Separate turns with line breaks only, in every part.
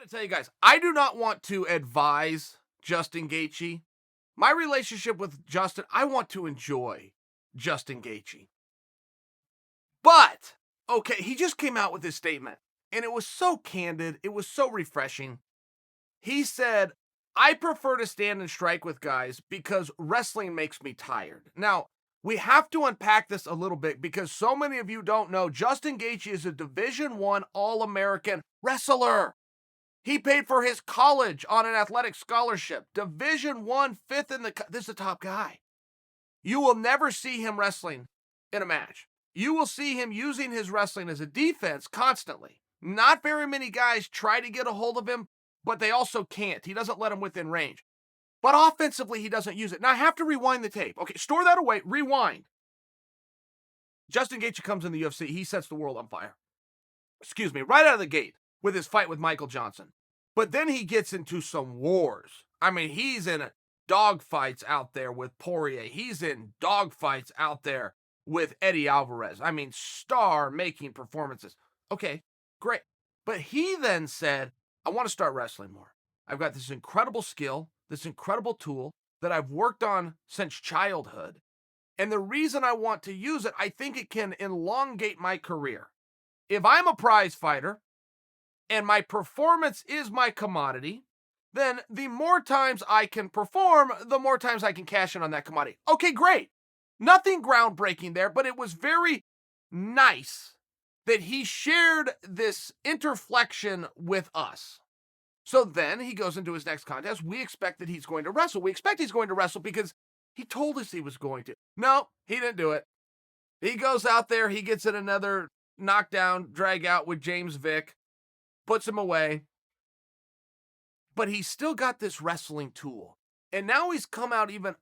to tell you guys, I do not want to advise Justin Gaethje. My relationship with Justin, I want to enjoy Justin Gaethje. But, okay, he just came out with this statement, and it was so candid. It was so refreshing. He said, I prefer to stand and strike with guys because wrestling makes me tired. Now, we have to unpack this a little bit because so many of you don't know Justin Gaethje is a Division I All-American wrestler. He paid for his college on an athletic scholarship. Division I, fifth in the... This is the top guy. You will never see him wrestling in a match. You will see him using his wrestling as a defense constantly. Not very many guys try to get a hold of him, but they also can't. He doesn't let them within range. But offensively, he doesn't use it. Now, I have to rewind the tape. Okay, store that away. Rewind. Justin Gaethje comes in the UFC. He sets the world on fire. Excuse me, right out of the gate with his fight with Michael Johnson. But then he gets into some wars. I mean, he's in dogfights out there with Poirier. He's in dogfights out there with Eddie Alvarez. I mean, star-making performances. Okay, great. But he then said, I want to start wrestling more. I've got this incredible skill, this incredible tool that I've worked on since childhood. And the reason I want to use it, I think it can elongate my career. If I'm a prize fighter and my performance is my commodity, then the more times I can perform, the more times I can cash in on that commodity. Okay, great. Nothing groundbreaking there, but it was very nice that he shared this interflexion with us. So then he goes into his next contest. We expect that he's going to wrestle. We expect he's going to wrestle because he told us he was going to. No, he didn't do it. He goes out there. He gets in another knockdown, drag out with James Vick, puts him away. But he's still got this wrestling tool. And now he's come out even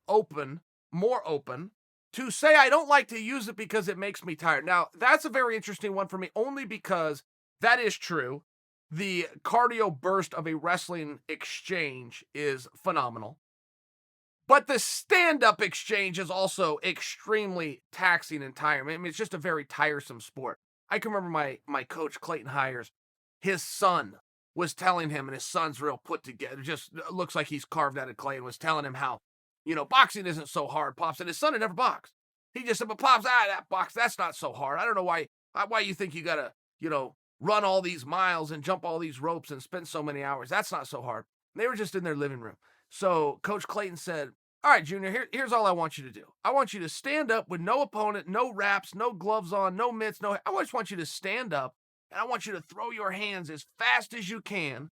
more open, to say I don't like to use it because it makes me tired. Now, that's a very interesting one for me, only because that is true. The cardio burst of a wrestling exchange is phenomenal. But the stand-up exchange is also extremely taxing and tiring. I mean, it's just a very tiresome sport. I can remember my coach, Clayton Hires, his son was telling him, and his son's real put together, just looks like he's carved out of clay, and was telling him how, boxing isn't so hard, Pops. And his son had never boxed. He just said, but Pops, that box, that's not so hard. I don't know why you think you got to, run all these miles and jump all these ropes and spend so many hours. That's not so hard. And they were just in their living room. So Coach Clayton said, all right, Junior, here's all I want you to do. I want you to stand up with no opponent, no wraps, no gloves on, no mitts, I just want you to stand up, and I want you to throw your hands as fast as you can,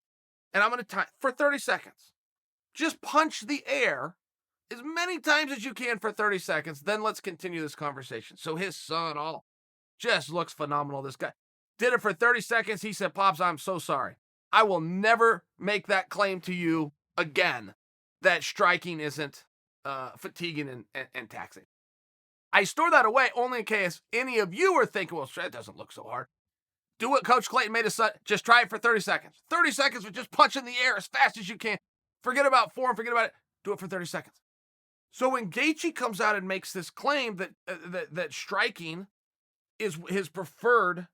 and I'm going to time for 30 seconds. Just punch the air as many times as you can for 30 seconds, then let's continue this conversation. So his son just looks phenomenal, this guy. Did it for 30 seconds. He said, Pops, I'm so sorry. I will never make that claim to you again, that striking isn't fatiguing and taxing. I store that away only in case any of you are thinking, well, that doesn't look so hard. Do what Coach Clayton made his son. Just try it for 30 seconds. 30 seconds with just punching the air as fast as you can. Forget about form. Forget about it. Do it for 30 seconds. So when Gaethje comes out and makes this claim that striking is his preferred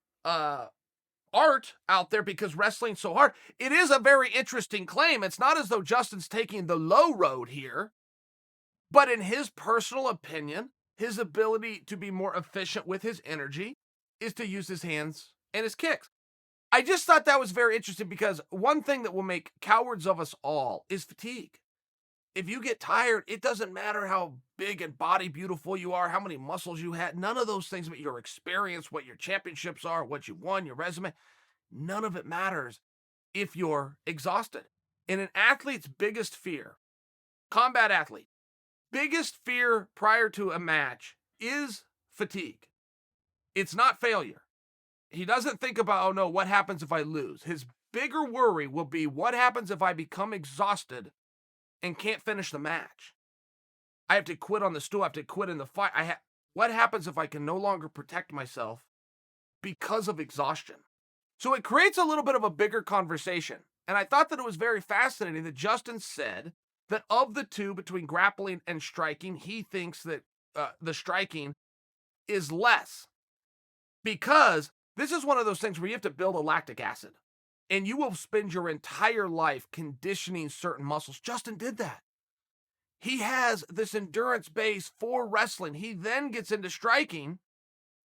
art out there because wrestling's so hard, it is a very interesting claim. It's not as though Justin's taking the low road here, but in his personal opinion, his ability to be more efficient with his energy is to use his hands and his kicks. I just thought that was very interesting because one thing that will make cowards of us all is fatigue. If you get tired, it doesn't matter how big and body beautiful you are, how many muscles you had, none of those things, but your experience, what your championships are, what you won, your resume, none of it matters if you're exhausted. And an athlete's biggest fear, combat athlete, biggest fear prior to a match is fatigue. It's not failure. He doesn't think about, oh no, what happens if I lose? His bigger worry will be, what happens if I become exhausted and can't finish the match? I have to quit on the stool. I have to quit in the fight. What happens if I can no longer protect myself because of exhaustion? So it creates a little bit of a bigger conversation. And I thought that it was very fascinating that Justin said that of the two, between grappling and striking, he thinks that the striking is less, because this is one of those things where you have to build a lactic acid. And you will spend your entire life conditioning certain muscles. Justin did that. He has this endurance base for wrestling. He then gets into striking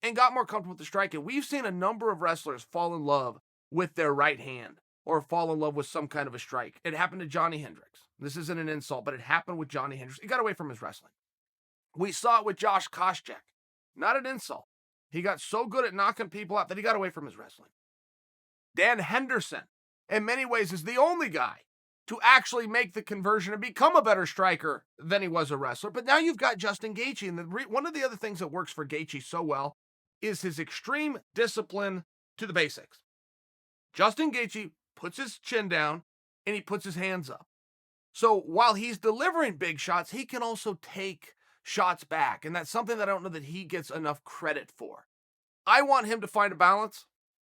and got more comfortable with the striking. We've seen a number of wrestlers fall in love with their right hand or fall in love with some kind of a strike. It happened to Johnny Hendricks. This isn't an insult, but it happened with Johnny Hendricks. He got away from his wrestling. We saw it with Josh Koscheck. Not an insult. He got so good at knocking people out that he got away from his wrestling. Dan Henderson, in many ways, is the only guy to actually make the conversion and become a better striker than he was a wrestler. But now you've got Justin Gaethje, and one of the other things that works for Gaethje so well is his extreme discipline to the basics. Justin Gaethje puts his chin down and he puts his hands up. So while he's delivering big shots, he can also take shots back, and that's something that I don't know that he gets enough credit for. I want him to find a balance.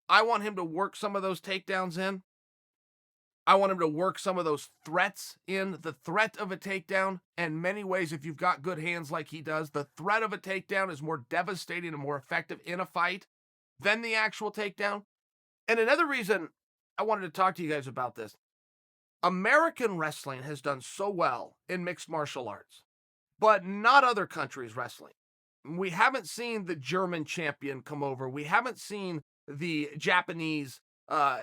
I want him to work some of those takedowns in. I want him to work some of those threats in. The threat of a takedown, in many ways, if you've got good hands like he does, the threat of a takedown is more devastating and more effective in a fight than the actual takedown. And another reason I wanted to talk to you guys about this, American wrestling has done so well in mixed martial arts, but not other countries' wrestling. We haven't seen the German champion come over. We haven't seen the Japanese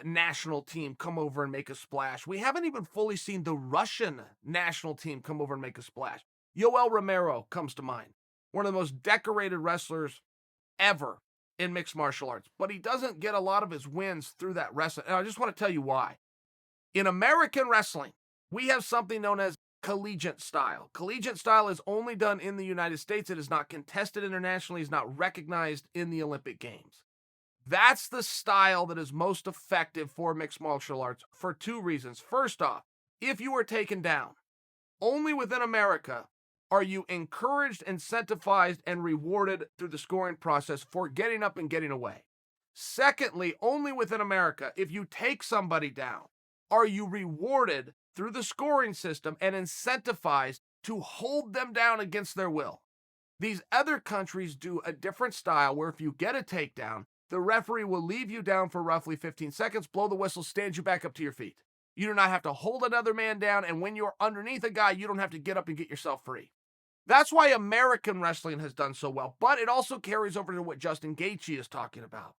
national team come over and make a splash. We haven't even fully seen the Russian national team come over and make a splash. Yoel Romero comes to mind. One of the most decorated wrestlers ever in mixed martial arts, but he doesn't get a lot of his wins through that wrestling. And I just want to tell you why. In American wrestling, we have something known as collegiate style. Collegiate style is only done in the United States. It is not contested internationally. It's not recognized in the Olympic Games. That's the style that is most effective for mixed martial arts for two reasons. First off, if you are taken down, only within America are you encouraged, incentivized, and rewarded through the scoring process for getting up and getting away. Secondly, only within America, if you take somebody down, are you rewarded through the scoring system and incentivized to hold them down against their will. These other countries do a different style where if you get a takedown, the referee will leave you down for roughly 15 seconds, blow the whistle, stand you back up to your feet. You do not have to hold another man down, and when you're underneath a guy, you don't have to get up and get yourself free. That's why American wrestling has done so well, but it also carries over to what Justin Gaethje is talking about.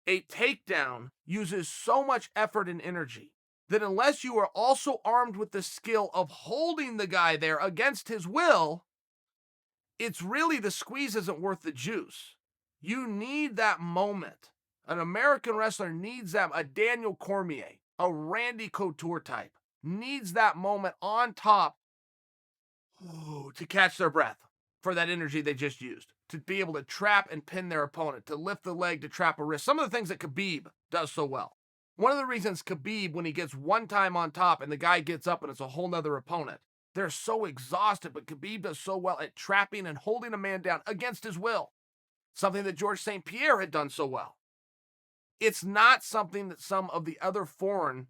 A takedown uses so much effort and energy that unless you are also armed with the skill of holding the guy there against his will, it's really the squeeze isn't worth the juice. You need that moment. An American wrestler needs that. A Daniel Cormier, a Randy Couture type, needs that moment on top to catch their breath for that energy they just used, to be able to trap and pin their opponent, to lift the leg, to trap a wrist. Some of the things that Khabib does so well. One of the reasons Khabib, when he gets one time on top and the guy gets up and it's a whole nother opponent, they're so exhausted, but Khabib does so well at trapping and holding a man down against his will. Something that Georges St. Pierre had done so well. It's not something that some of the other foreign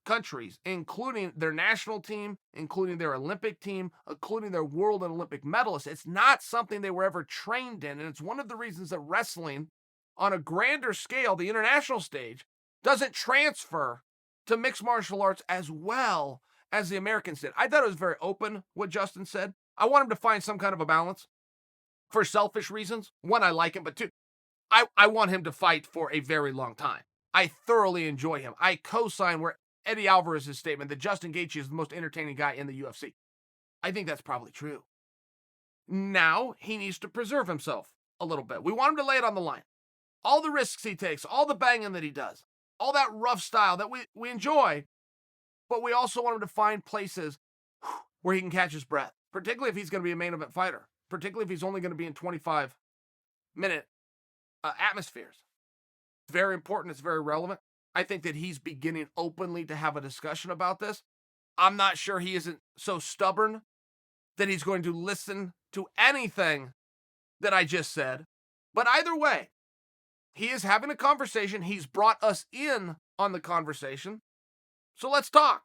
countries, including their national team, including their Olympic team, including their world and Olympic medalists, it's not something they were ever trained in. And it's one of the reasons that wrestling, on a grander scale, the international stage, doesn't transfer to mixed martial arts as well as the Americans did. I thought it was very open what Justin said. I want him to find some kind of a balance for selfish reasons. One, I like him, but two, I want him to fight for a very long time. I thoroughly enjoy him. I co-sign where Eddie Alvarez's statement that Justin Gaethje is the most entertaining guy in the UFC. I think that's probably true. Now he needs to preserve himself a little bit. We want him to lay it on the line. All the risks he takes, all the banging that he does, all that rough style that we enjoy, but we also want him to find places where he can catch his breath, particularly if he's going to be a main event fighter, particularly if he's only going to be in 25-minute atmospheres. It's very important. It's very relevant. I think that he's beginning openly to have a discussion about this. I'm not sure he isn't so stubborn that he's going to listen to anything that I just said. But either way, he is having a conversation. He's brought us in on the conversation. So let's talk.